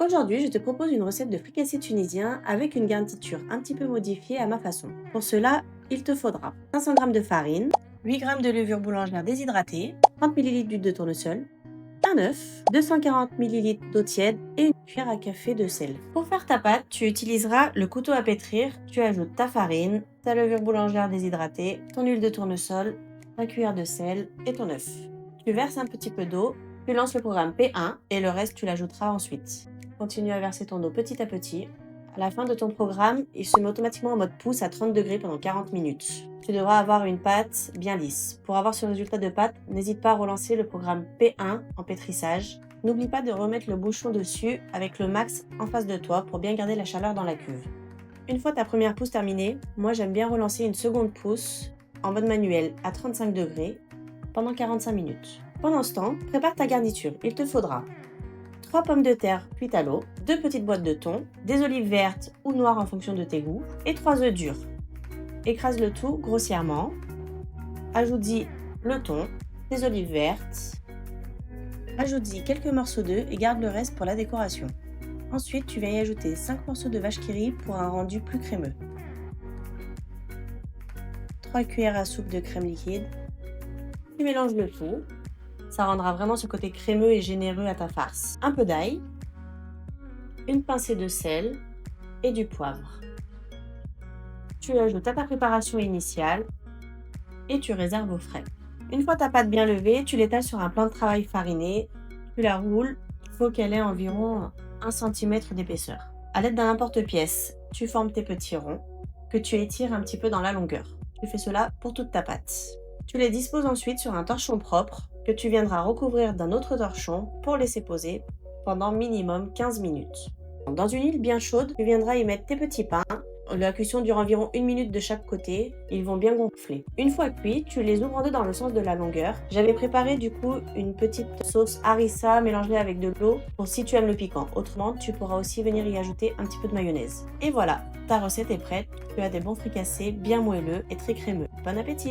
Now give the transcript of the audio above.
Aujourd'hui, je te propose une recette de fricassé tunisien avec une garniture un petit peu modifiée à ma façon. Pour cela, il te faudra 500 g de farine, 8 g de levure boulangère déshydratée, 30 ml d'huile de tournesol, un œuf, 240 ml d'eau tiède et une cuillère à café de sel. Pour faire ta pâte, tu utiliseras le couteau à pétrir, tu ajoutes ta farine, ta levure boulangère déshydratée, ton huile de tournesol, ta cuillère de sel et ton œuf. Tu verses un petit peu d'eau, tu lances le programme P1 et le reste tu l'ajouteras ensuite. Continue à verser ton eau petit à petit. À la fin de ton programme, il se met automatiquement en mode pouce à 30 degrés pendant 40 minutes. Tu devras avoir une pâte bien lisse. Pour avoir ce résultat de pâte, n'hésite pas à relancer le programme P1 en pétrissage. N'oublie pas de remettre le bouchon dessus avec le max en face de toi pour bien garder la chaleur dans la cuve. Une fois ta première pousse terminée, moi j'aime bien relancer une seconde pousse en mode manuel à 35 degrés pendant 45 minutes. Pendant ce temps, prépare ta garniture. Il te faudra 3 pommes de terre cuites à l'eau, 2 petites boîtes de thon, des olives vertes ou noires en fonction de tes goûts et 3 œufs durs. Écrase le tout grossièrement. Ajoute-y le thon, des olives vertes. Ajoute-y quelques morceaux d'œufs et garde le reste pour la décoration. Ensuite, tu viens y ajouter 5 morceaux de vache qui rit pour un rendu plus crémeux. 3 cuillères à soupe de crème liquide. Tu mélanges le tout. Ça rendra vraiment ce côté crémeux et généreux à ta farce. Un peu d'ail, une pincée de sel et du poivre. Tu ajoutes à ta préparation initiale et tu réserves au frais. Une fois ta pâte bien levée, tu l'étales sur un plan de travail fariné, tu la roules, il faut qu'elle ait environ 1 cm d'épaisseur. À l'aide d'un importe-pièce, tu formes tes petits ronds que tu étires un petit peu dans la longueur. Tu fais cela pour toute ta pâte. Tu les disposes ensuite sur un torchon propre que tu viendras recouvrir d'un autre torchon pour laisser poser pendant minimum 15 minutes. Dans une huile bien chaude, tu viendras y mettre tes petits pains. La cuisson dure environ 1 minute de chaque côté, ils vont bien gonfler. Une fois cuits, tu les ouvres en deux dans le sens de la longueur. J'avais préparé du coup une petite sauce harissa mélangée avec de l'eau pour si tu aimes le piquant. Autrement, tu pourras aussi venir y ajouter un petit peu de mayonnaise. Et voilà, ta recette est prête. Tu as des bons fricassés bien moelleux et très crémeux. Bon appétit!